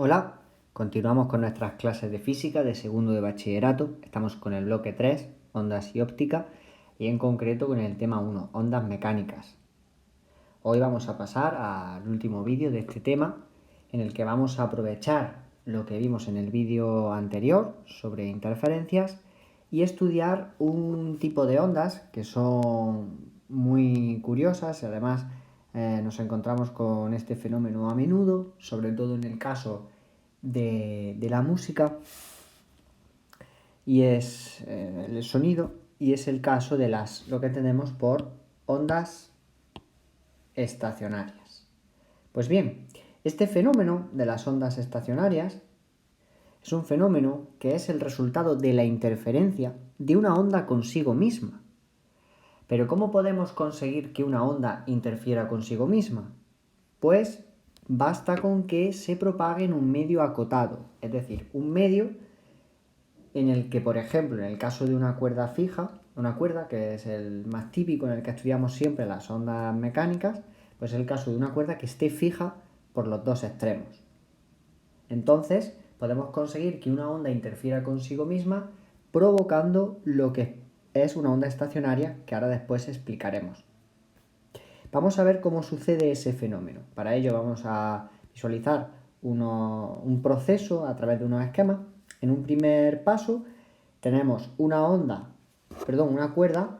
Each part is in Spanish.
Hola, continuamos con nuestras clases de física de segundo de bachillerato. Estamos con el bloque 3, ondas y óptica, y en concreto con el tema 1, ondas mecánicas. Hoy vamos a pasar al último vídeo de este tema, en el que vamos a aprovechar lo que vimos en el vídeo anterior sobre interferencias y estudiar un tipo de ondas que son muy curiosas y además nos encontramos con este fenómeno a menudo, sobre todo en el caso de la música, y es el sonido, y es el caso de lo que entendemos por ondas estacionarias. Pues bien, este fenómeno de las ondas estacionarias es un fenómeno que es el resultado de la interferencia de una onda consigo misma. Pero ¿cómo podemos conseguir que una onda interfiera consigo misma? Pues basta con que se propague en un medio acotado, es decir, un medio en el que, por ejemplo, en el caso de una cuerda fija, una cuerda que es el más típico en el que estudiamos siempre las ondas mecánicas, pues es el caso de una cuerda que esté fija por los dos extremos. Entonces, podemos conseguir que una onda interfiera consigo misma, provocando lo que es una onda estacionaria, que ahora después explicaremos. Vamos a ver cómo sucede ese fenómeno. Para ello vamos a visualizar un proceso a través de unos esquemas. En un primer paso tenemos una cuerda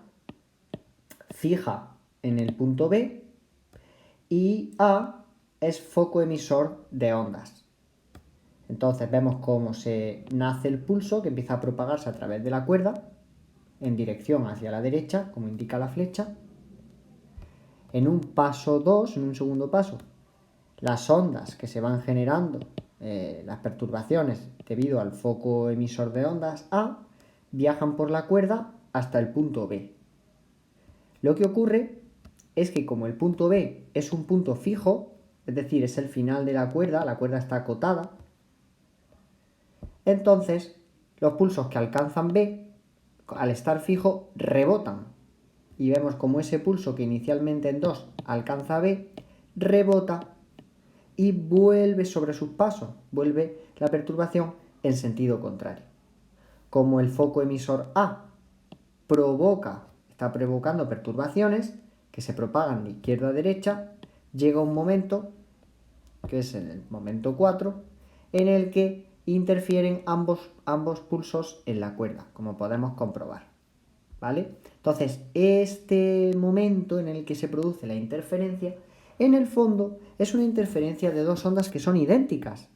fija en el punto B, y A es foco emisor de ondas. Entonces vemos cómo se nace el pulso que empieza a propagarse a través de la cuerda en dirección hacia la derecha, como indica la flecha. En un paso 2, en un segundo paso, las ondas que se van generando, las perturbaciones debido al foco emisor de ondas A, viajan por la cuerda hasta el punto B. Lo que ocurre es que como el punto B es un punto fijo, es decir, es el final de la cuerda está acotada, entonces los pulsos que alcanzan B, al estar fijo, rebotan. Y vemos como ese pulso que inicialmente en 2 alcanza B, rebota y vuelve sobre sus pasos, vuelve la perturbación en sentido contrario. Como el foco emisor A está provocando perturbaciones que se propagan de izquierda a derecha, llega un momento, que es en el momento 4, en el que interfieren ambos pulsos en la cuerda, como podemos comprobar. ¿Vale? Entonces, este momento en el que se produce la interferencia, en el fondo es una interferencia de dos ondas que son idénticas,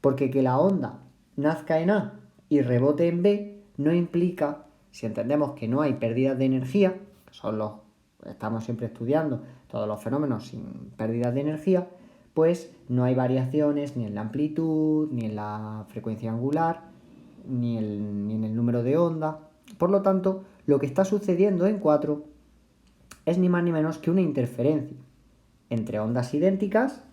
porque que la onda nazca en A y rebote en B no implica, si entendemos que no hay pérdidas de energía, que estamos siempre estudiando todos los fenómenos sin pérdidas de energía, pues no hay variaciones ni en la amplitud, ni en la frecuencia angular, ni en el número de onda. Por lo tanto, lo que está sucediendo en 4 es ni más ni menos que una interferencia entre ondas idénticas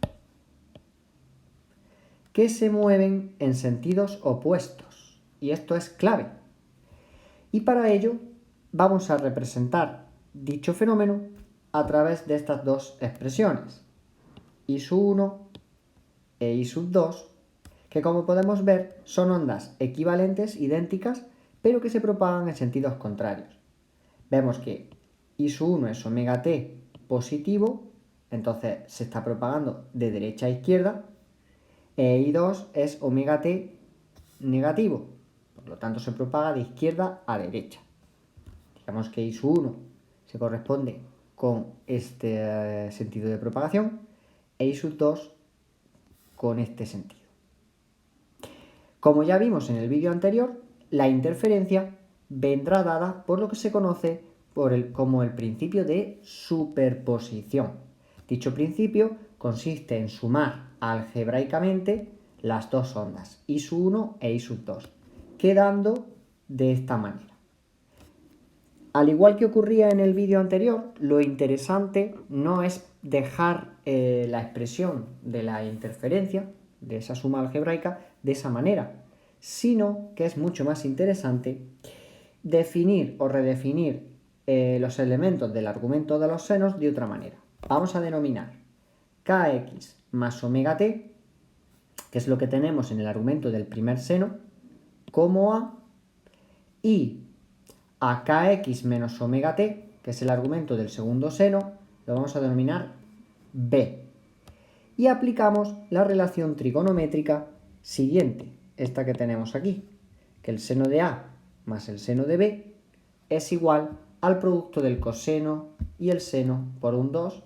que se mueven en sentidos opuestos. Y esto es clave. Y para ello vamos a representar dicho fenómeno a través de estas dos expresiones, I1 e I2, que como podemos ver son ondas equivalentes, idénticas, pero que se propagan en sentidos contrarios. Vemos que I1 es omega t positivo, entonces se está propagando de derecha a izquierda, e I2 es omega t negativo, por lo tanto se propaga de izquierda a derecha. Digamos que I1 se corresponde con este sentido de propagación e I2 con este sentido. Como ya vimos en el vídeo anterior, la interferencia vendrá dada por lo que se conoce como el principio de superposición. Dicho principio consiste en sumar algebraicamente las dos ondas, I1 e I2, quedando de esta manera. Al igual que ocurría en el vídeo anterior, lo interesante no es dejar la expresión de la interferencia, de esa suma algebraica, de esa manera, sino que es mucho más interesante definir o redefinir los elementos del argumento de los senos de otra manera. Vamos a denominar kx más omega t que es lo que tenemos en el argumento del primer seno, como A, y a kx menos omega t, que es el argumento del segundo seno, lo vamos a denominar B. Y aplicamos la relación trigonométrica siguiente, esta que tenemos aquí, que el seno de A más el seno de B es igual al producto del coseno y el seno por un 2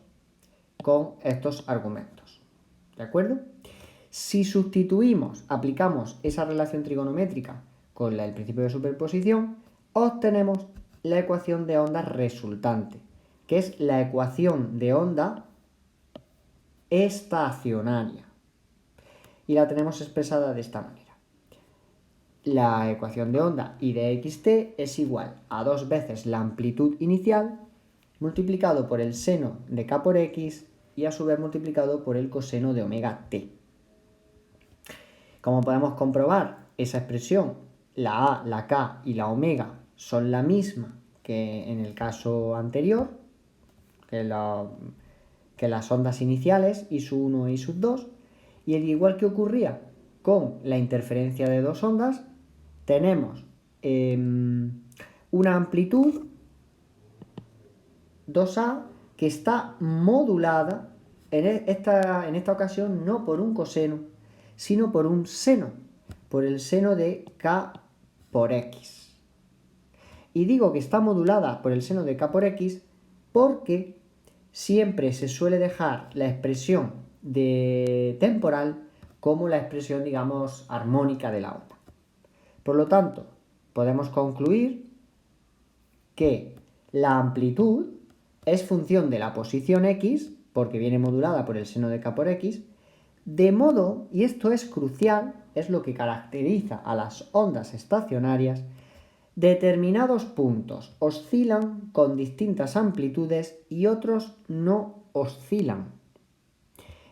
con estos argumentos. ¿De acuerdo? Si sustituimos, aplicamos esa relación trigonométrica con el principio de superposición, obtenemos la ecuación de onda resultante, que es la ecuación de onda estacionaria. Y la tenemos expresada de esta manera. La ecuación de onda I de xt es igual a 2 veces la amplitud inicial multiplicado por el seno de k por x y a su vez multiplicado por el coseno de omega t. Como podemos comprobar, esa expresión, la a, la k y la omega son la misma que en el caso anterior, que las ondas iniciales, I sub 1 e I sub 2, y al igual que ocurría con la interferencia de dos ondas, tenemos una amplitud 2A que está modulada en esta ocasión no por un coseno, sino por un seno, por el seno de k por x. Y digo que está modulada por el seno de k por x porque siempre se suele dejar la expresión de temporal como la expresión, digamos, armónica de la onda. Por lo tanto, podemos concluir que la amplitud es función de la posición x, porque viene modulada por el seno de k por x, de modo, y esto es crucial, es lo que caracteriza a las ondas estacionarias, determinados puntos oscilan con distintas amplitudes y otros no oscilan.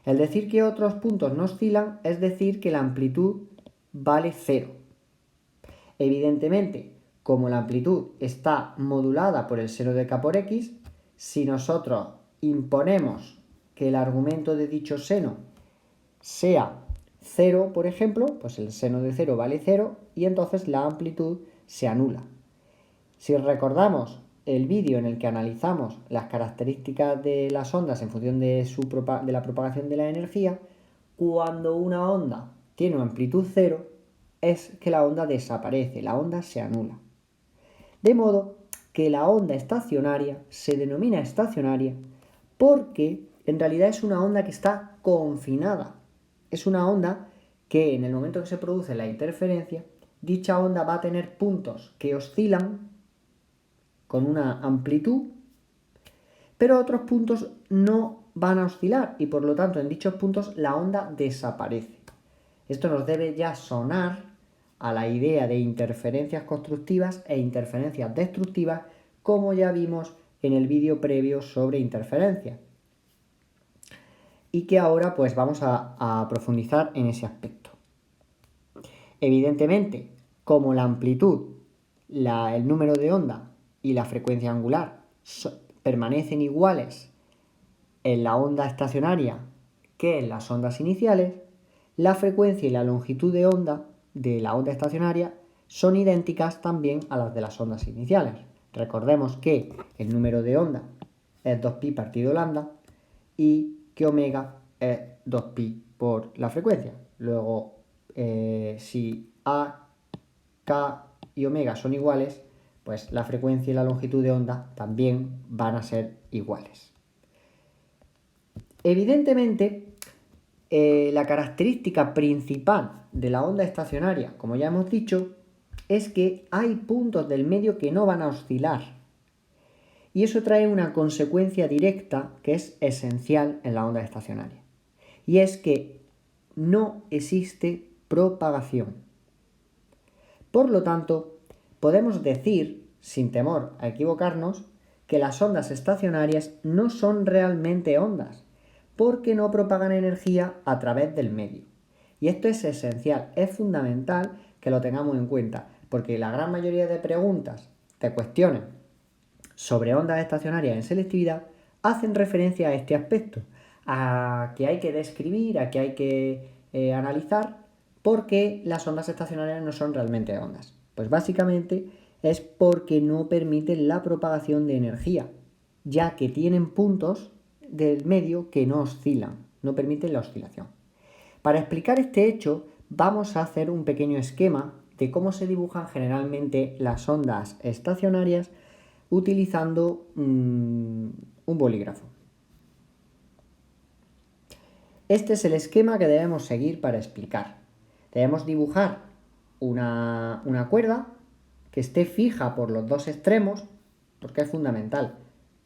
El decir que otros puntos no oscilan es decir que la amplitud vale 0. Evidentemente, como la amplitud está modulada por el seno de k por x, si nosotros imponemos que el argumento de dicho seno sea 0, por ejemplo, pues el seno de 0 vale 0 y entonces la amplitud se anula. Si recordamos el vídeo en el que analizamos las características de las ondas en función de la propagación de la energía, cuando una onda tiene una amplitud 0, es que la onda desaparece, la onda se anula. De modo que la onda estacionaria se denomina estacionaria porque en realidad es una onda que está confinada. Es una onda que en el momento que se produce la interferencia, dicha onda va a tener puntos que oscilan con una amplitud, pero otros puntos no van a oscilar y por lo tanto en dichos puntos la onda desaparece. Esto nos debe ya sonar a la idea de interferencias constructivas e interferencias destructivas, como ya vimos en el vídeo previo sobre interferencias. Y que ahora pues vamos a profundizar en ese aspecto. Evidentemente, como la amplitud, el número de onda y la frecuencia angular permanecen iguales en la onda estacionaria que en las ondas iniciales, la frecuencia y la longitud de onda de la onda estacionaria son idénticas también a las de las ondas iniciales. Recordemos que el número de onda es 2pi partido lambda y que omega es 2pi por la frecuencia. Luego, si A, K y omega son iguales, pues la frecuencia y la longitud de onda también van a ser iguales. Evidentemente, la característica principal de la onda estacionaria, como ya hemos dicho, es que hay puntos del medio que no van a oscilar. Y eso trae una consecuencia directa que es esencial en la onda estacionaria. Y es que no existe propagación. Por lo tanto, podemos decir, sin temor a equivocarnos, que las ondas estacionarias no son realmente ondas, porque no propagan energía a través del medio. Y esto es esencial, es fundamental que lo tengamos en cuenta, porque la gran mayoría de preguntas, de cuestiones sobre ondas estacionarias en selectividad, hacen referencia a este aspecto, a que hay que describir, a que hay que analizar por qué las ondas estacionarias no son realmente ondas. Pues básicamente es porque no permiten la propagación de energía, ya que tienen puntos del medio que no oscilan, no permiten la oscilación. Para explicar este hecho, vamos a hacer un pequeño esquema de cómo se dibujan generalmente las ondas estacionarias utilizando un bolígrafo. Este es el esquema que debemos seguir para explicar. Debemos dibujar una cuerda que esté fija por los dos extremos, porque es fundamental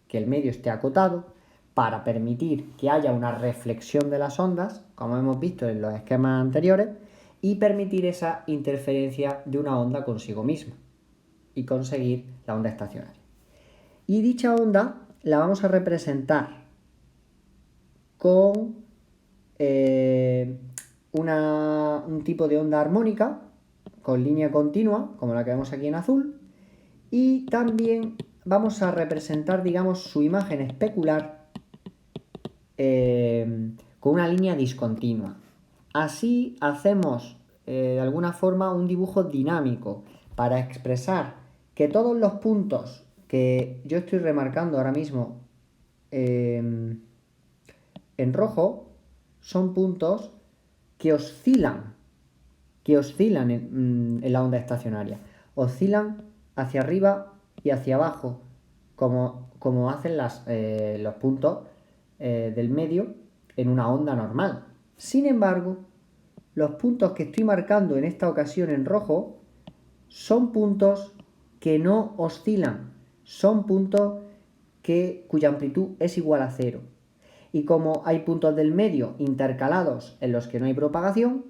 que el medio esté acotado para permitir que haya una reflexión de las ondas, como hemos visto en los esquemas anteriores, y permitir esa interferencia de una onda consigo misma y conseguir la onda estacionaria. Y dicha onda la vamos a representar con un tipo de onda armónica con línea continua, como la que vemos aquí en azul, y también vamos a representar, digamos, su imagen especular con una línea discontinua. Así hacemos de alguna forma un dibujo dinámico para expresar que todos los puntos que yo estoy remarcando ahora mismo en rojo son puntos que oscilan en la onda estacionaria. Oscilan hacia arriba y hacia abajo, como hacen los puntos del medio en una onda normal. Sin embargo, los puntos que estoy marcando en esta ocasión en rojo son puntos que no oscilan, son puntos cuya amplitud es igual a 0. Y como hay puntos del medio intercalados en los que no hay propagación,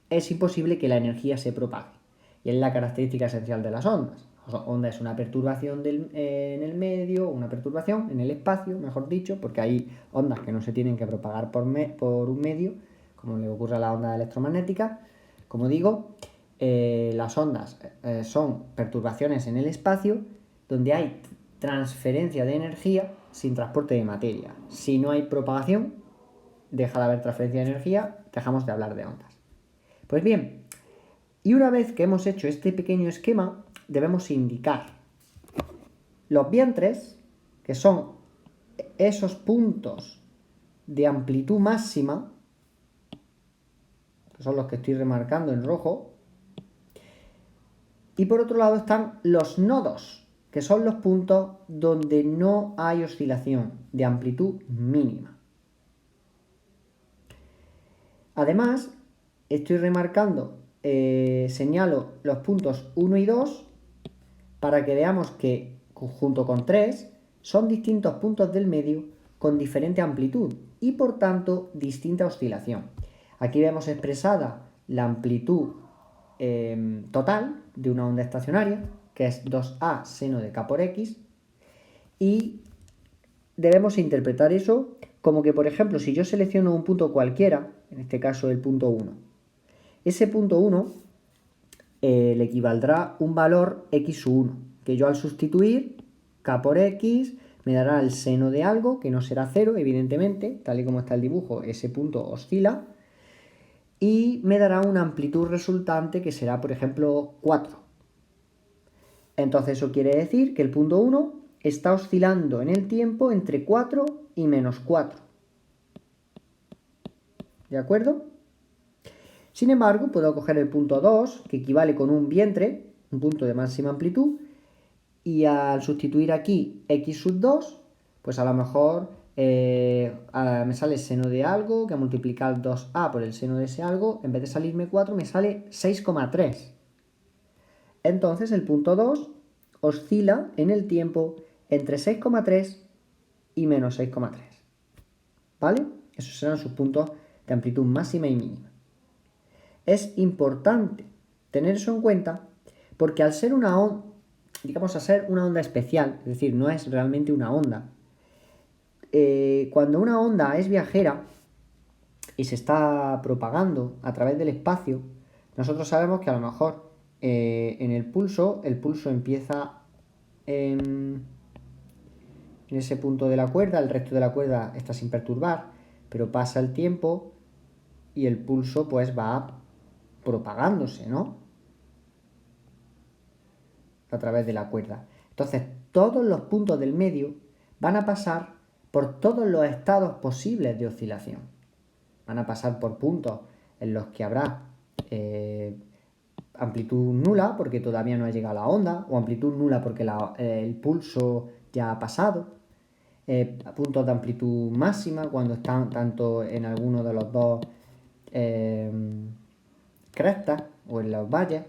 es imposible que la energía se propague. Y es la característica esencial de las ondas. Onda es una perturbación en el medio, una perturbación en el espacio, mejor dicho, porque hay ondas que no se tienen que propagar por un medio, como le ocurre a la onda electromagnética. Como digo, las ondas son perturbaciones en el espacio donde hay transferencia de energía sin transporte de materia. Si no hay propagación, deja de haber transferencia de energía, dejamos de hablar de ondas. Pues bien, y una vez que hemos hecho este pequeño esquema, debemos indicar los vientres, que son esos puntos de amplitud máxima, que son los que estoy remarcando en rojo, y por otro lado están los nodos, que son los puntos donde no hay oscilación de amplitud mínima. Además, estoy remarcando, señalo los puntos 1 y 2 para que veamos que junto con 3 son distintos puntos del medio con diferente amplitud y por tanto distinta oscilación. Aquí vemos expresada la amplitud total de una onda estacionaria, que es 2a seno de k por x, y debemos interpretar eso como que, por ejemplo, si yo selecciono un punto cualquiera, en este caso el punto 1, ese punto 1 le equivaldrá un valor x1, que yo al sustituir k por x me dará el seno de algo, que no será 0, evidentemente, tal y como está el dibujo, ese punto oscila, y me dará una amplitud resultante que será, por ejemplo, 4. Entonces eso quiere decir que el punto 1 está oscilando en el tiempo entre 4 y menos 4. ¿De acuerdo? Sin embargo, puedo coger el punto 2, que equivale con un vientre, un punto de máxima amplitud, y al sustituir aquí x sub 2, pues a lo mejor me sale el seno de algo, que a multiplicar 2a por el seno de ese algo, en vez de salirme 4, me sale 6,3. Entonces el punto 2 oscila en el tiempo entre 6,3 y menos 6,3. ¿Vale? Esos serán sus puntos de amplitud máxima y mínima. Es importante tener eso en cuenta porque al ser una onda, digamos, a ser una onda especial, es decir, no es realmente una onda, cuando una onda es viajera y se está propagando a través del espacio, nosotros sabemos que a lo mejor en el pulso empieza en ese punto de la cuerda, el resto de la cuerda está sin perturbar, pero pasa el tiempo y el pulso pues va propagándose, ¿no? A través de la cuerda. Entonces, todos los puntos del medio van a pasar por todos los estados posibles de oscilación. Van a pasar por puntos en los que habrá amplitud nula porque todavía no ha llegado la onda, o amplitud nula porque el pulso ya ha pasado, puntos de amplitud máxima cuando están tanto en alguno de los dos crestas o en los valles,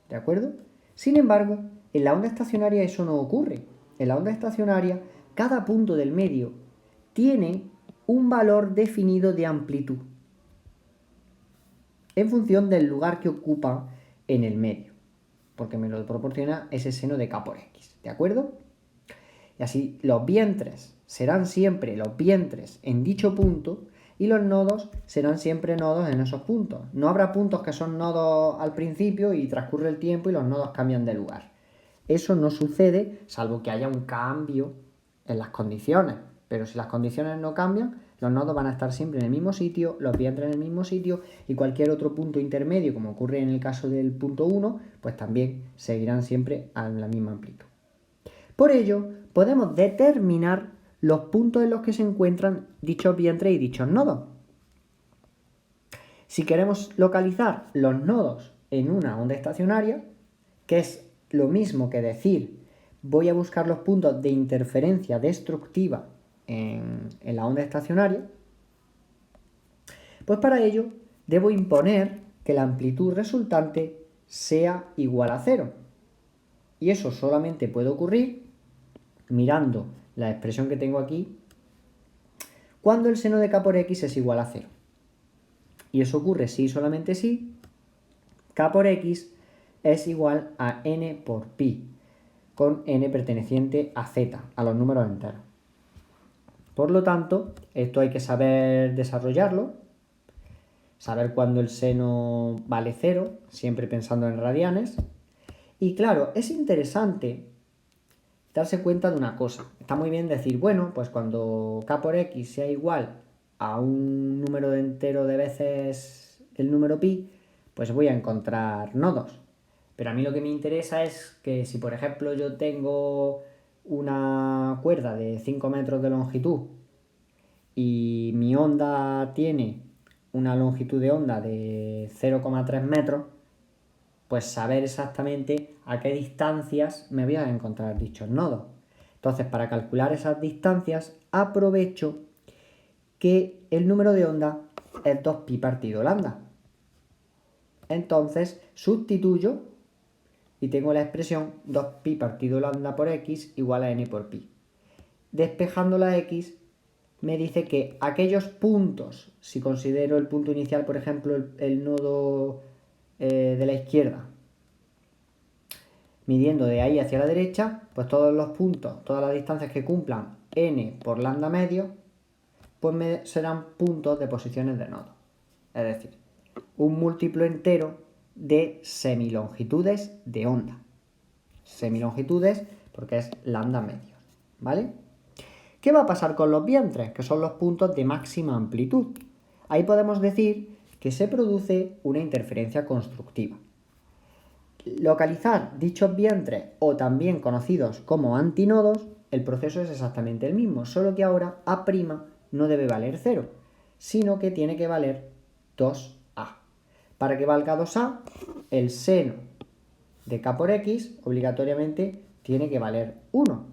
¿de acuerdo? Sin embargo, en la onda estacionaria eso no ocurre. En la onda estacionaria, cada punto del medio tiene un valor definido de amplitud en función del lugar que ocupa en el medio, porque me lo proporciona ese seno de k por x, ¿de acuerdo? Y así los vientres serán siempre los vientres en dicho punto y los nodos serán siempre nodos en esos puntos. No habrá puntos que son nodos al principio y transcurre el tiempo y los nodos cambian de lugar. Eso no sucede salvo que haya un cambio en las condiciones, pero si las condiciones no cambian, los nodos van a estar siempre en el mismo sitio, los vientres en el mismo sitio y cualquier otro punto intermedio, como ocurre en el caso del punto 1, pues también seguirán siempre a la misma amplitud. Por ello, podemos determinar los puntos en los que se encuentran dichos vientres y dichos nodos. Si queremos localizar los nodos en una onda estacionaria, que es lo mismo que decir voy a buscar los puntos de interferencia destructiva en la onda estacionaria, pues para ello debo imponer que la amplitud resultante sea igual a 0. Y eso solamente puede ocurrir mirando la expresión que tengo aquí cuando el seno de k por x es igual a 0. Y eso ocurre si y solamente si k por x es igual a n por pi, con n perteneciente a z, a los números enteros. Por lo tanto, esto hay que saber desarrollarlo, saber cuándo el seno vale 0, siempre pensando en radianes. Y claro, es interesante darse cuenta de una cosa. Está muy bien decir, bueno, pues cuando k por x sea igual a un número entero de veces el número pi, pues voy a encontrar nodos. Pero a mí lo que me interesa es que si, por ejemplo, yo tengo una cuerda de 5 metros de longitud y mi onda tiene una longitud de onda de 0,3 metros, pues saber exactamente a qué distancias me voy a encontrar dichos nodos. Entonces, para calcular esas distancias, aprovecho que el número de onda es 2pi partido lambda. Entonces, sustituyo y tengo la expresión 2pi partido lambda por x igual a n por pi. Despejando la x, me dice que aquellos puntos, si considero el punto inicial, por ejemplo, el nodo de la izquierda, midiendo de ahí hacia la derecha, pues todos los puntos, todas las distancias que cumplan n por lambda medio, pues serán puntos de posiciones de nodo. Es decir, un múltiplo entero de semilongitudes de onda. Semilongitudes porque es lambda medios, ¿vale? ¿Qué va a pasar con los vientres? Que son los puntos de máxima amplitud. Ahí podemos decir que se produce una interferencia constructiva. Localizar dichos vientres, o también conocidos como antinodos, el proceso es exactamente el mismo, solo que ahora A' no debe valer 0, sino que tiene que valer 2A. Para que valga 2A, el seno de k por x obligatoriamente tiene que valer 1.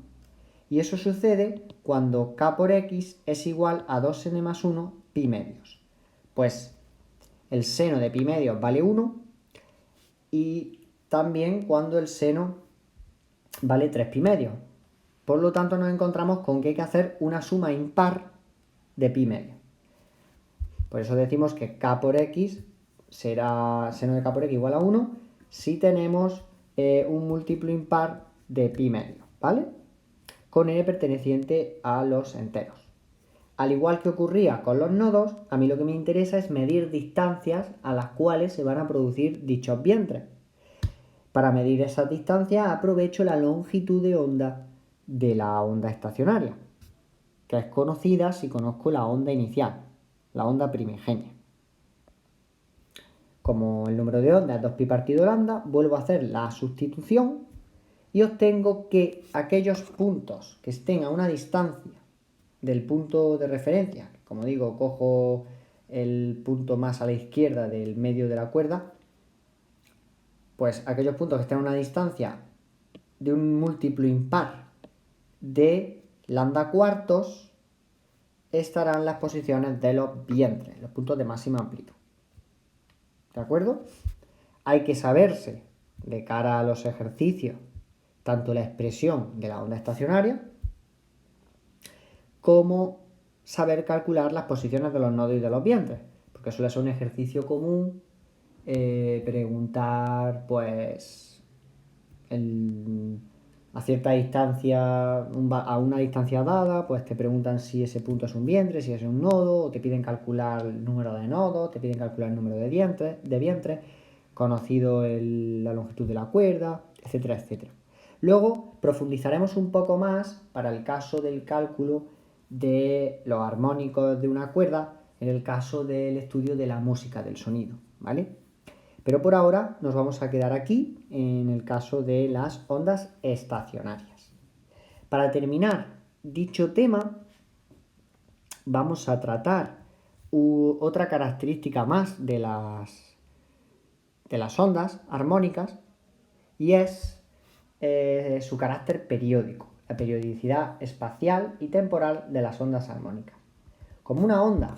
Y eso sucede cuando k por x es igual a 2n más 1 pi medios. Pues el seno de pi medios vale 1 y también cuando el seno vale 3 pi medios. Por lo tanto, nos encontramos con que hay que hacer una suma impar de pi medios. Por eso decimos que k por x será seno de k por x igual a 1 si tenemos un múltiplo impar de pi medios, ¿vale? Con n perteneciente a los enteros. Al igual que ocurría con los nodos, a mí lo que me interesa es medir distancias a las cuales se van a producir dichos vientres. Para medir esas distancias aprovecho la longitud de onda de la onda estacionaria, que es conocida si conozco la onda inicial, la onda primigenia. Como el número de onda es 2pi partido lambda, vuelvo a hacer la sustitución y obtengo que aquellos puntos que estén a una distancia del punto de referencia, como digo, cojo el punto más a la izquierda del medio de la cuerda, pues aquellos puntos que estén a una distancia de un múltiplo impar de lambda cuartos estarán las posiciones de los vientres, los puntos de máxima amplitud. ¿De acuerdo? Hay que saberse, de cara a los ejercicios, tanto la expresión de la onda estacionaria como saber calcular las posiciones de los nodos y de los vientres, porque suele ser un ejercicio común preguntar, pues, a cierta distancia, a una distancia dada, pues te preguntan si ese punto es un vientre, si es un nodo, o te piden calcular el número de nodos, te piden calcular el número de vientres, conocido la longitud de la cuerda, etcétera, etcétera. Luego profundizaremos un poco más para el caso del cálculo de los armónicos de una cuerda, en el caso del estudio de la música, del sonido, ¿vale? Pero por ahora nos vamos a quedar aquí en el caso de las ondas estacionarias. Para terminar dicho tema, vamos a tratar otra característica más de las ondas armónicas, y es su carácter periódico, la periodicidad espacial y temporal de las ondas armónicas. Como una onda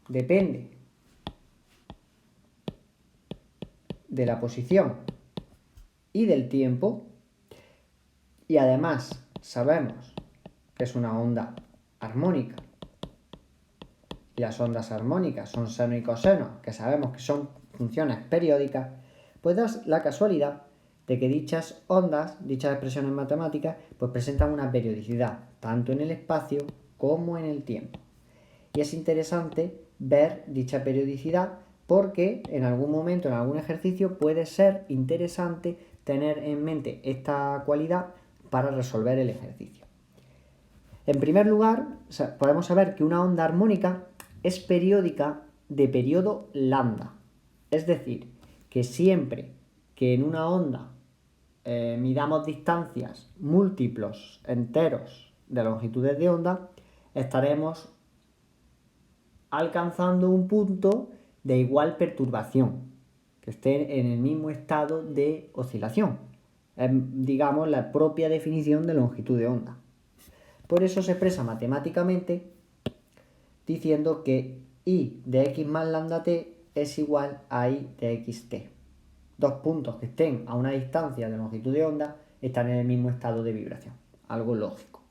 depende de la posición y del tiempo, y además sabemos que es una onda armónica, y las ondas armónicas son seno y coseno, que sabemos que son funciones periódicas, pues da la casualidad de que dichas ondas, dichas expresiones matemáticas, pues presentan una periodicidad, tanto en el espacio como en el tiempo. Y es interesante ver dicha periodicidad porque en algún momento, en algún ejercicio, puede ser interesante tener en mente esta cualidad para resolver el ejercicio. En primer lugar, podemos saber que una onda armónica es periódica de periodo lambda. Es decir, que siempre que en una onda midamos distancias múltiplos enteros de longitudes de onda, estaremos alcanzando un punto de igual perturbación, que esté en el mismo estado de oscilación. Es, digamos, la propia definición de longitud de onda. Por eso se expresa matemáticamente diciendo que I de x más lambda t es igual a I de xt. Dos puntos que estén a una distancia de longitud de onda están en el mismo estado de vibración. Algo lógico,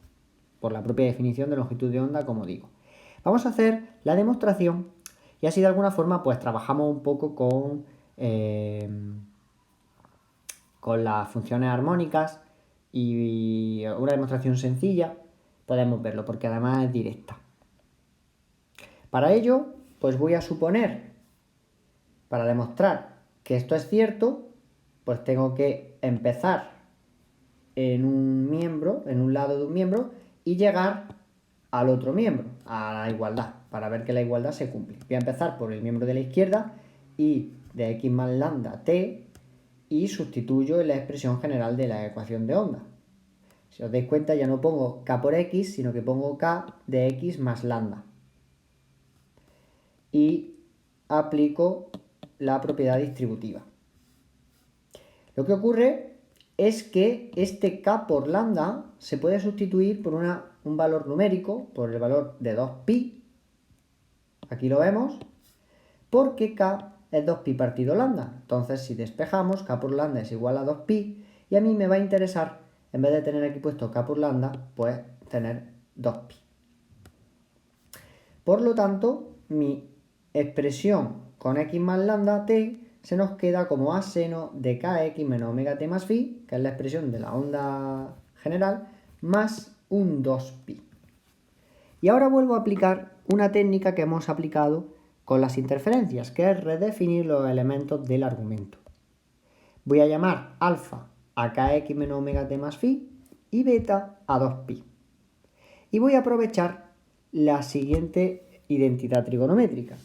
por la propia definición de longitud de onda, como digo. Vamos a hacer la demostración y así de alguna forma pues trabajamos un poco con las funciones armónicas, y una demostración sencilla podemos verlo porque además es directa. Para ello, pues voy a suponer, para demostrar que esto es cierto, pues tengo que empezar en un miembro, en un lado de un miembro, y llegar al otro miembro, a la igualdad, para ver que la igualdad se cumple. Voy a empezar por el miembro de la izquierda, y de x más lambda t, y sustituyo en la expresión general de la ecuación de onda. Si os dais cuenta, ya no pongo k por x, sino que pongo k de x más lambda. Y aplico la propiedad distributiva. Lo que ocurre es que este k por lambda se puede sustituir por un valor numérico, por el valor de 2pi, aquí lo vemos, porque k es 2pi partido lambda. Entonces, si despejamos, k por lambda es igual a 2pi, y a mí me va a interesar, en vez de tener aquí puesto k por lambda, pues tener 2pi. Por lo tanto, mi expresión con x más lambda t se nos queda como a seno de kx menos omega t más phi, que es la expresión de la onda general, más un 2pi. Y ahora vuelvo a aplicar una técnica que hemos aplicado con las interferencias, que es redefinir los elementos del argumento. Voy a llamar alfa a kx menos omega t más phi y beta a 2pi. Y voy a aprovechar la siguiente identidad trigonométrica,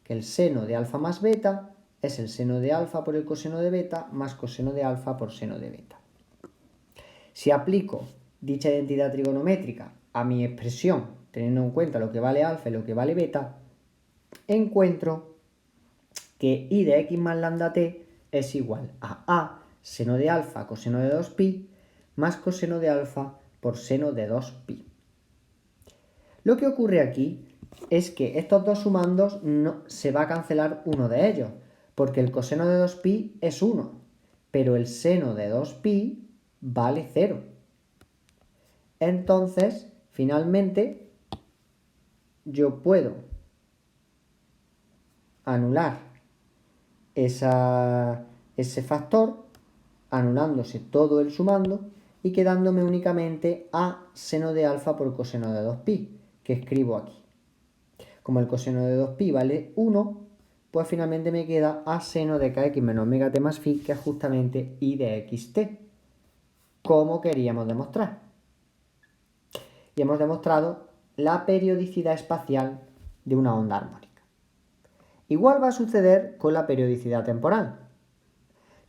que el seno de alfa más beta es el seno de alfa por el coseno de beta más coseno de alfa por seno de beta. Si aplico dicha identidad trigonométrica a mi expresión, teniendo en cuenta lo que vale alfa y lo que vale beta, encuentro que i de x más lambda t es igual a seno de alfa coseno de 2pi más coseno de alfa por seno de 2pi. Lo que ocurre aquí es que estos dos sumandos se va a cancelar uno de ellos, porque el coseno de 2pi es 1, pero el seno de 2pi vale 0. Entonces, finalmente, yo puedo anular ese factor, anulándose todo el sumando y quedándome únicamente a seno de alfa por coseno de 2pi, que escribo aquí. Como el coseno de 2pi vale 1, pues finalmente me queda a seno de kx menos omega t más phi, que es justamente i de xt, como queríamos demostrar. Y hemos demostrado la periodicidad espacial de una onda armónica. Igual va a suceder con la periodicidad temporal.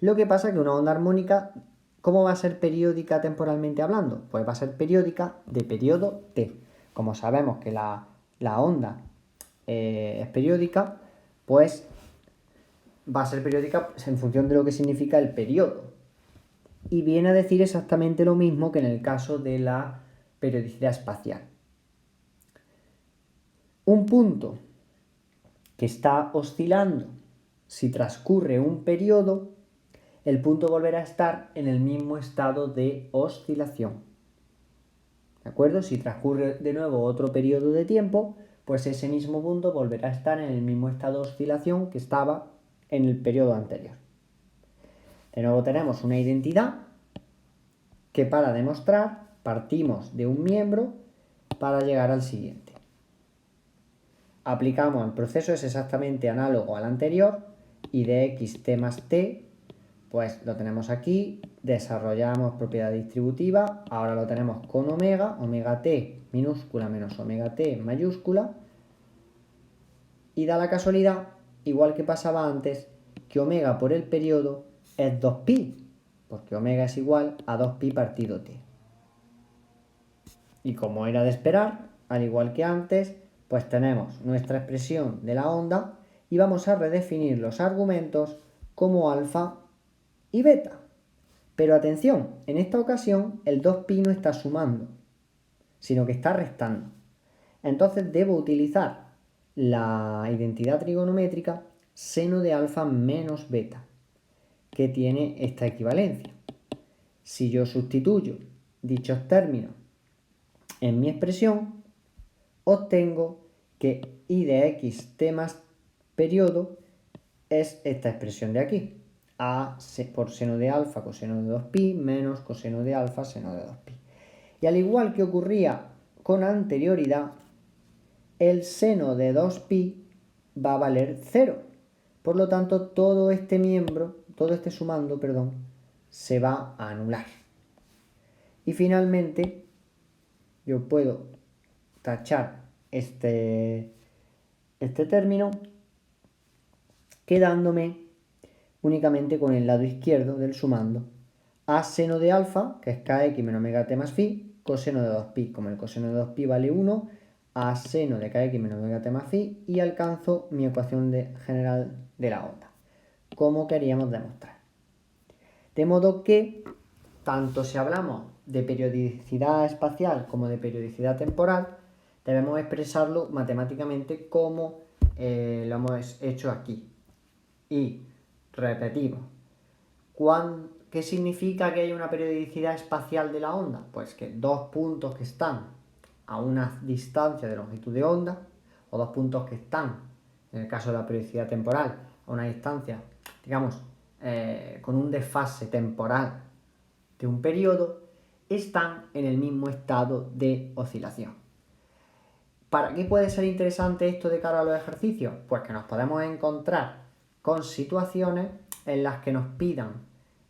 Lo que pasa es que una onda armónica, ¿cómo va a ser periódica temporalmente hablando? Pues va a ser periódica de periodo t. Como sabemos que la onda es periódica, pues va a ser periódica en función de lo que significa el periodo. Y viene a decir exactamente lo mismo que en el caso de la periodicidad espacial. Un punto que está oscilando, si transcurre un periodo, el punto volverá a estar en el mismo estado de oscilación. ¿De acuerdo? Si transcurre de nuevo otro periodo de tiempo, pues ese mismo punto volverá a estar en el mismo estado de oscilación que estaba en el periodo anterior. De nuevo tenemos una identidad que para demostrar partimos de un miembro para llegar al siguiente. Aplicamos el proceso, es exactamente análogo al anterior, y de xt más t, pues lo tenemos aquí, desarrollamos propiedad distributiva, ahora lo tenemos con omega, omega t minúscula menos omega t mayúscula, y da la casualidad, igual que pasaba antes, que omega por el periodo es 2pi, porque omega es igual a 2pi partido t. Y como era de esperar, al igual que antes, pues tenemos nuestra expresión de la onda y vamos a redefinir los argumentos como alfa y beta. Pero atención, en esta ocasión el 2pi no está sumando, sino que está restando. Entonces debo utilizar la identidad trigonométrica seno de alfa menos beta, que tiene esta equivalencia. Si yo sustituyo dichos términos en mi expresión, obtengo que i de x t más periodo es esta expresión de aquí. A por seno de alfa coseno de 2pi menos coseno de alfa seno de 2pi. Y al igual que ocurría con anterioridad, el seno de 2pi va a valer 0. Por lo tanto, todo este sumando, se va a anular. Y finalmente, yo puedo tachar este término quedándome únicamente con el lado izquierdo del sumando a seno de alfa, que es kx menos omega t más phi, coseno de 2pi. Como el coseno de 2pi vale 1, a seno de kx menos omega t más phi, y alcanzo mi ecuación general de la onda, como queríamos demostrar. De modo que, tanto si hablamos de periodicidad espacial como de periodicidad temporal, debemos expresarlo matemáticamente como lo hemos hecho aquí. Y repetimos, ¿qué significa que hay una periodicidad espacial de la onda? Pues que dos puntos que están a una distancia de longitud de onda, o dos puntos que están, en el caso de la periodicidad temporal, a una distancia, digamos, con un desfase temporal de un periodo, están en el mismo estado de oscilación. ¿Para qué puede ser interesante esto de cara a los ejercicios? Pues que nos podemos encontrar con situaciones en las que nos pidan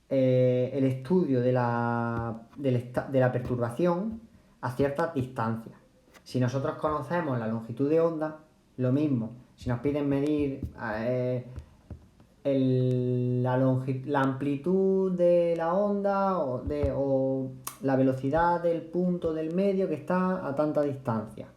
el estudio de la perturbación a ciertas distancias. Si nosotros conocemos la longitud de onda, lo mismo. Si nos piden medir la amplitud de la onda o la velocidad del punto del medio que está a tanta distancia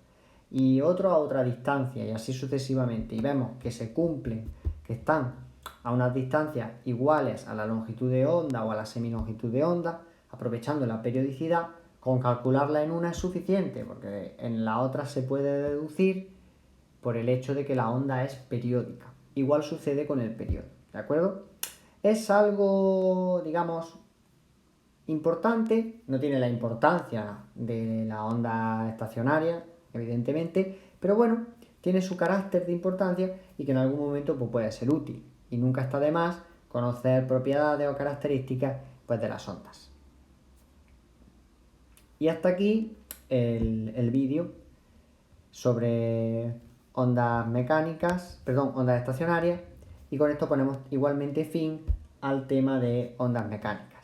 y otro a otra distancia y así sucesivamente, y vemos que se cumplen, que están a unas distancias iguales a la longitud de onda o a la seminongitud de onda, aprovechando la periodicidad, con calcularla en una es suficiente, porque en la otra se puede deducir por el hecho de que la onda es periódica. Igual sucede con el periodo, ¿de acuerdo? Es algo, digamos, importante, no tiene la importancia de la onda estacionaria, evidentemente, pero bueno, tiene su carácter de importancia y que en algún momento pues, puede ser útil. Y nunca está de más conocer propiedades o características pues, de las ondas. Y hasta aquí el vídeo sobre ondas mecánicas, perdón, ondas estacionarias, y con esto ponemos igualmente fin al tema de ondas mecánicas.